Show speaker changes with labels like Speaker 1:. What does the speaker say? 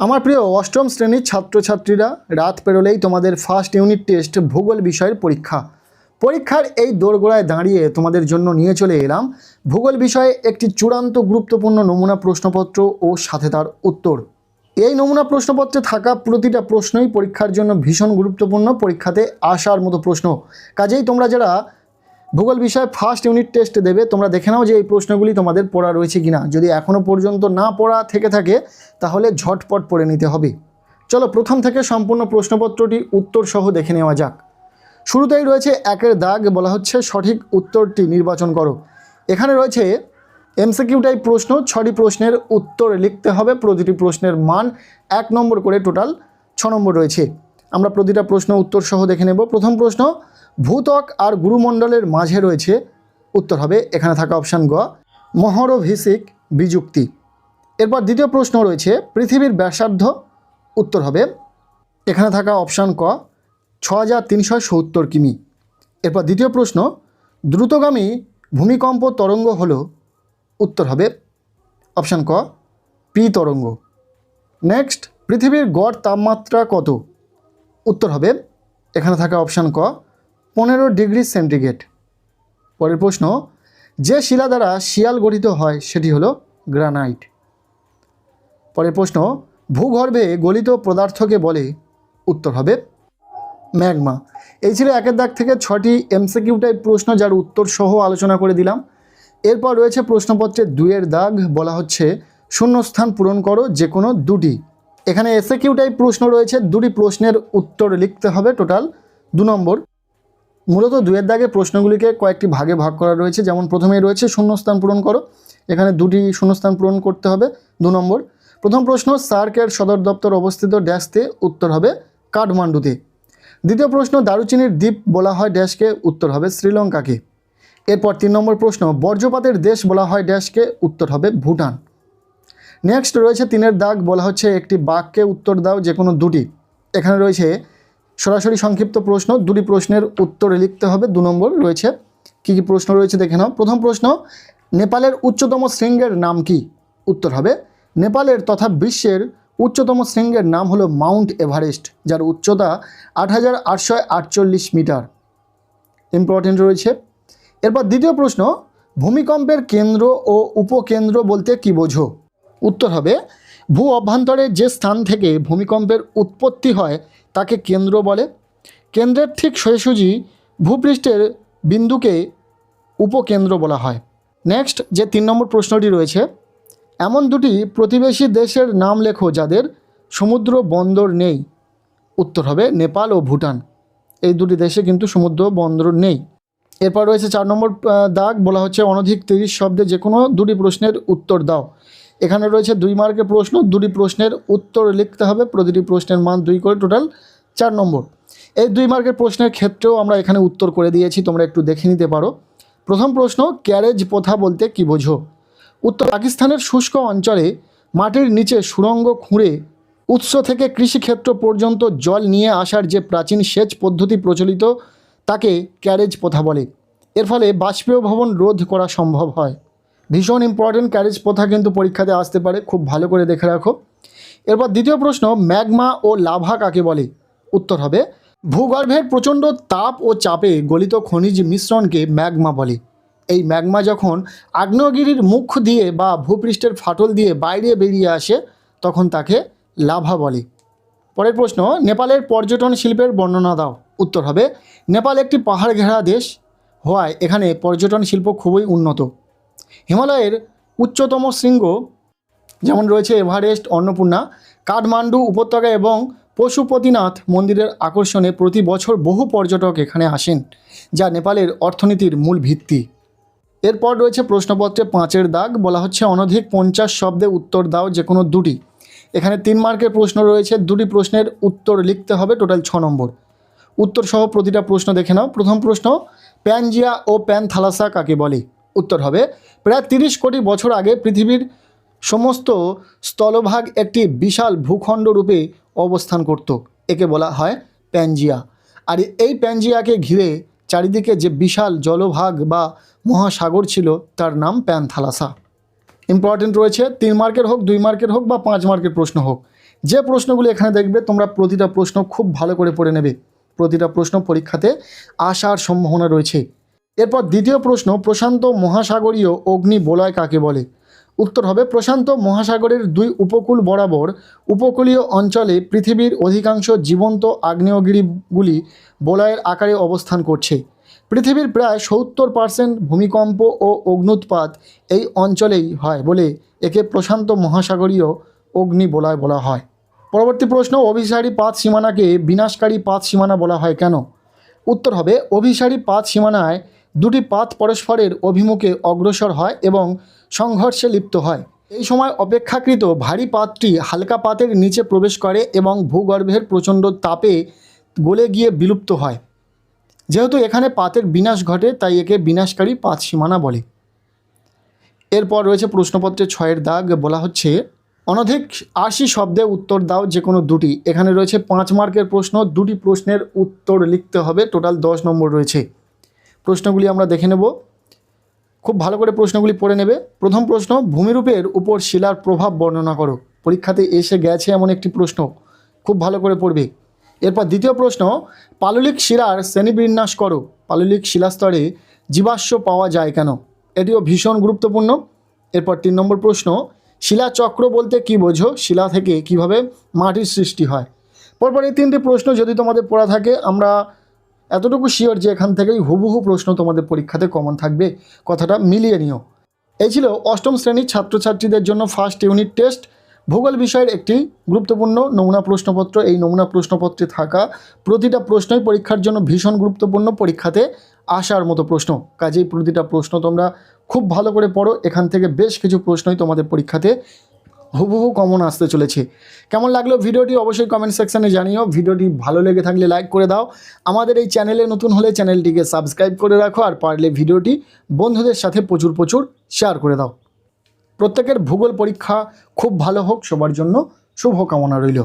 Speaker 1: আমার প্রিয় অষ্টম শ্রেণীর ছাত্রছাত্রীরা, রাত পেরোলেই তোমাদের ফার্স্ট ইউনিট টেস্ট ভূগোল বিষয়ের পরীক্ষার এই দোরগোড়ায় দাঁড়িয়ে তোমাদের জন্য নিয়ে চলে এলাম ভূগোল বিষয়ে একটি চূড়ান্ত গুরুত্বপূর্ণ নমুনা প্রশ্নপত্র ও সাথে তার উত্তর। এই নমুনা প্রশ্নপত্রে থাকা প্রতিটা প্রশ্নই পরীক্ষার জন্য ভীষণ গুরুত্বপূর্ণ, পরীক্ষাতে আসার মতো প্রশ্ন। কাজেই তোমরা যারা ভূগোল বিষয়ে ফার্স্ট ইউনিট টেস্ট দেবে, তোমরা দেখে নাও যে এই প্রশ্নগুলি তোমাদের পড়া রয়েছে কিনা। যদি এখনও পর্যন্ত না পড়া থেকে থাকে তাহলে ঝটপট পড়ে নিতে হবে। চলো প্রথম থেকে সম্পূর্ণ প্রশ্নপত্রটি উত্তর সহ দেখে নেওয়া যাক। শুরুতেই রয়েছে একের দাগ, বলা হচ্ছে সঠিক উত্তরটি নির্বাচন করো। এখানে রয়েছে এমসিকিউ টাইপ প্রশ্ন, 6টি প্রশ্নের উত্তর লিখতে হবে। প্রতিটি প্রশ্নের মান 1 নম্বর করে, টোটাল 6 নম্বর রয়েছে। আমরা প্রতিটা প্রশ্ন উত্তর সহ দেখে নেব। প্রথম প্রশ্ন, ভূত্বক আর গুরুমণ্ডলের মাঝে রয়েছে, উত্তর হবে এখানে থাকা অপশান গ, মহরভিষিক বিযুক্তি। এরপর দ্বিতীয় প্রশ্ন রয়েছে পৃথিবীর ব্যাসার্ধ, উত্তর হবে এখানে থাকা অপশান ক, 6370 কিমি। এরপর দ্বিতীয় প্রশ্ন, দ্রুতগামী ভূমিকম্প তরঙ্গ হলো, উত্তর হবে অপশান ক, পি তরঙ্গ। নেক্সট, পৃথিবীর গড় তাপমাত্রা কত, উত্তর হবে এখানে থাকা অপশান ক, 15 ডিগ্রি সেন্টিগ্রেড। পরের প্রশ্ন, যে শিলা দ্বারা শিয়াল গঠিত হয় সেটি হলো গ্রানাইট। পরের প্রশ্ন, ভূগর্ভে গলিত পদার্থকে বলে, উত্তর হবে ম্যাগমা। এই ছিল একের দাগ থেকে 6টি এমসিকিউ টাইপ প্রশ্ন, যার উত্তর সহ আলোচনা করে দিলাম। এরপর রয়েছে প্রশ্নপত্রের 2-এর দাগ, বলা হচ্ছে শূন্যস্থান পূরণ করো যে কোনো দুটি। এখানে এসএকিউ টাইপ প্রশ্ন রয়েছে, 2টি প্রশ্নের উত্তর লিখতে হবে, টোটাল 2 নম্বর। মূলত 2-এর দাগে প্রশ্নগুলিকে কয়েকটি ভাগে ভাগ করা রয়েছে। যেমন প্রথমেই রয়েছে শূন্যস্থান পূরণ করো, এখানে 2টি শূন্যস্থান পূরণ করতে হবে, 2 নম্বর। প্রথম প্রশ্ন, সার্কের সদর দপ্তর অবস্থিত ড্যাশতে, উত্তর হবে কাঠমান্ডুতে। দ্বিতীয় প্রশ্ন, দারুচিনির দ্বীপ বলা হয় ড্যাশকে, উত্তর হবে শ্রীলঙ্কাকে। এরপর 3 নম্বর প্রশ্ন, বর্জ্যপাতের দেশ বলা হয় ড্যাশকে, উত্তর হবে ভুটান। নেক্সট রয়েছে 3-এর দাগ, বলা হচ্ছে একটি বাক্যে উত্তর দাও যে কোনো দুটি। এখানে রয়েছে সরাসরি সংক্ষিপ্ত প্রশ্ন, 2টি প্রশ্নের উত্তর লিখতে হবে, 2 নম্বর রয়েছে। কী কী প্রশ্ন রয়েছে দেখে নাও। প্রথম প্রশ্ন, নেপালের উচ্চতম শৃঙ্গের নাম কি, উত্তর হবে নেপালের তথা বিশ্বের উচ্চতম শৃঙ্গের নাম হলো মাউন্ট এভারেস্ট, যার উচ্চতা 8848 মিটার। ইম্পর্টেন্ট রয়েছে। এরপর দ্বিতীয় প্রশ্ন, ভূমিকম্পের কেন্দ্র ও উপকেন্দ্র বলতে কী বোঝো, উত্তর হবে ভূ অভ্যন্তরে যে স্থান থেকে ভূমিকম্পের উৎপত্তি হয় তাকে কেন্দ্র বলে। কেন্দ্রের ঠিক সোজাসুজি ভূপৃষ্ঠের বিন্দুকে উপকেন্দ্র বলা হয়। নেক্সট যে 3 নম্বর প্রশ্নটি রয়েছে, এমন দুটি প্রতিবেশী দেশের নাম লেখো যাদের সমুদ্র বন্দর নেই, উত্তর হবে নেপাল ও ভুটান। এই দুটি দেশে কিন্তু সমুদ্র বন্দর নেই। এরপর রয়েছে 4 নম্বর দাগ, বলা হচ্ছে অনধিক 30 শব্দে যে কোনো 2টি প্রশ্নের উত্তর দাও। এখানে রয়েছে 2 মার্কের প্রশ্ন, 2টি প্রশ্নের উত্তর লিখতে হবে, প্রতিটি প্রশ্নের মান 2 করে, টোটাল 4 নম্বর। এই 2 মার্কের প্রশ্নের ক্ষেত্রেও আমরা এখানে উত্তর করে দিয়েছি, তোমরা একটু দেখে নিতে পারো। প্রথম প্রশ্ন, ক্যারেজ প্রথা বলতে কী বোঝো, উত্তর পাকিস্তানের শুষ্ক অঞ্চলে মাটির নিচে সুড়ঙ্গ খুঁড়ে উৎস থেকে কৃষিক্ষেত্র পর্যন্ত জল নিয়ে আসার যে প্রাচীন সেচ পদ্ধতি প্রচলিত তাকে ক্যারেজ প্রথা বলে। এর ফলে বাষ্পীয় ভবন রোধ করা সম্ভব হয়। ভীষণ ইম্পর্টেন্ট, ক্যারেজ প্রথা কিন্তু পরীক্ষাতে আসতে পারে, খুব ভালো করে দেখে রাখো। এরপর দ্বিতীয় প্রশ্ন, ম্যাগমা ও লাভা কাকে বলে, উত্তর হবে ভূগর্ভের প্রচণ্ড তাপ ও চাপে গলিত খনিজ মিশ্রণকে ম্যাগমা বলে। এই ম্যাগমা যখন আগ্নেয়গিরির মুখ দিয়ে বা ভূপৃষ্ঠের ফাটল দিয়ে বাইরে বেরিয়ে আসে তখন তাকে লাভা বলে। পরের প্রশ্ন, নেপালের পর্যটন শিল্পের বর্ণনা দাও, উত্তর হবে নেপাল একটি পাহাড় ঘেরা দেশ হওয়ায় এখানে পর্যটন শিল্প খুবই উন্নত। হিমালয়ের উচ্চতম শৃঙ্গ যেমন রয়েছে এভারেস্ট, অন্নপূর্ণা, কাঠমান্ডু উপত্যকা এবং পশুপতিনাথ মন্দিরের আকর্ষণে প্রতি বছর বহু পর্যটক এখানে আসেন, যা নেপালের অর্থনীতির মূল ভিত্তি। এরপর রয়েছে প্রশ্নপত্রে 5-এর দাগ, বলা হচ্ছে অনধিক 50 শব্দে উত্তর দাও যে কোনো 2টি। এখানে 3 মার্কের প্রশ্ন রয়েছে, 2টি প্রশ্নের উত্তর লিখতে হবে, টোটাল 6 নম্বর। উত্তর সহ প্রতিটা প্রশ্ন দেখে নাও। প্রথম প্রশ্ন, প্যানজিয়া ও প্যানথালাসা কাকে বলে, উত্তর হবে প্রায় 30 কোটি বছর আগে পৃথিবীর সমস্ত স্থলভাগ একটি বিশাল ভূখণ্ড রূপে অবস্থান করত, একে বলা হয় প্যানজিয়া। আর এই প্যানজিয়াকে ঘিরে চারিদিকে যে বিশাল জলভাগ বা মহাসাগর ছিল তার নাম প্যানথালাসা। ইম্পর্টেন্ট রয়েছে, 3 মার্কের হোক, 2 মার্কের হোক বা 5 মার্কের প্রশ্ন হোক, যে প্রশ্নগুলি এখানে দেখবে তোমরা প্রতিটা প্রশ্ন খুব ভালো করে পড়ে নেবে, প্রতিটা প্রশ্ন পরীক্ষাতে আসার সম্ভাবনা রয়েছে। এরপর দ্বিতীয় প্রশ্ন, প্রশান্ত মহাসাগরীয় অগ্নি বলয় কাকে বলে? উত্তর হবে প্রশান্ত মহাসাগরের দুই উপকূল বরাবর উপকূলীয় অঞ্চলে পৃথিবীর অধিকাংশ জীবন্ত আগ্নেয়গিরিগুলি বলয়ের আকারে অবস্থান করছে। পৃথিবীর প্রায় 70% ভূমিকম্প ও অগ্ন্যুৎপাত এই অঞ্চলেই হয় বলে একে প্রশান্ত মহাসাগরীয় অগ্নি বলয় বলা হয়। পরবর্তী প্রশ্ন, অভিসারী পাত সীমানাকে বিনাশকারী পাত সীমানা বলা হয় কেন? উত্তর হবে অভিসারী পাত সীমানায় দুটি পাত পরস্পরের অভিমুখে অগ্রসর হয় এবং সংঘর্ষে লিপ্ত হয়। এই সময় অপেক্ষাকৃত ভারী পাতটি হালকা পাতের নিচে প্রবেশ করে এবং ভূগর্ভের প্রচণ্ড তাপে গলে গিয়ে বিলুপ্ত হয়। যেহেতু এখানে পাতের বিনাশ ঘটে তাই একে বিনাশকারী পাত সীমানা বলে। এরপর রয়েছে প্রশ্নপত্রে 6 দাগ, বলা হচ্ছে অনধিক 80 শব্দে উত্তর দাও যে কোনো দুটি। এখানে রয়েছে 5 মার্কের প্রশ্ন, দুটি প্রশ্নের উত্তর লিখতে হবে, টোটাল 10 নম্বর রয়েছে। প্রশ্নগুলি আমরা দেখে নেব, খুব ভালো করে প্রশ্নগুলি পড়ে নেবে। প্রথম প্রশ্ন, ভূমিরূপের উপর শিলার প্রভাব বর্ণনা করো। পরীক্ষাতে এসে গেছে এমন একটি প্রশ্ন, খুব ভালো করে পড়বে। এরপর দ্বিতীয় প্রশ্ন, পাললিক শিলার শ্রেণীবিন্যাস করো। পাললিক শিলাস্তরে জীবাশ্ম পাওয়া যায় কেন? এটিও ভীষণ গুরুত্বপূর্ণ। এরপর 3 নম্বর প্রশ্ন, শিলাচক্র বলতে কী বোঝো? শিলা থেকে কিভাবে মাটির সৃষ্টি হয়? পরপর এই 3টি প্রশ্ন যদি তোমাদের পড়া থাকে, আমরা এতটুকু শিওর যে এখান থেকেই হুবহু প্রশ্ন তোমাদের পরীক্ষাতে কমন থাকবে, কথাটা মিলিয়ে নিও। এই ছিল অষ্টম শ্রেণীর ছাত্রছাত্রীদের জন্য ফার্স্ট ইউনিট টেস্ট ভূগোল বিষয়ের একটি গুরুত্বপূর্ণ নমুনা প্রশ্নপত্র। এই নমুনা প্রশ্নপত্রে থাকা প্রতিটা প্রশ্নই পরীক্ষার জন্য ভীষণ গুরুত্বপূর্ণ, পরীক্ষাতে আসার মতো প্রশ্ন। কাজেই প্রতিটা প্রশ্ন তোমরা খুব ভালো করে পড়ো, এখান থেকে বেশ কিছু প্রশ্নই তোমাদের পরীক্ষাতে হুবহু কমন আসতে চলেছে। কেমন লাগলো ভিডিওটি অবশ্যই কমেন্ট সেকশানে জানিও। ভিডিওটি ভালো লেগে থাকলে লাইক করে দাও, আমাদের এই চ্যানেলে নতুন হলে চ্যানেলটিকে সাবস্ক্রাইব করে রাখো, আর পারলে ভিডিওটি বন্ধুদের সাথে প্রচুর শেয়ার করে দাও। প্রত্যেকের ভূগোল পরীক্ষা খুব ভালো হোক, সবার জন্য শুভকামনা রইল।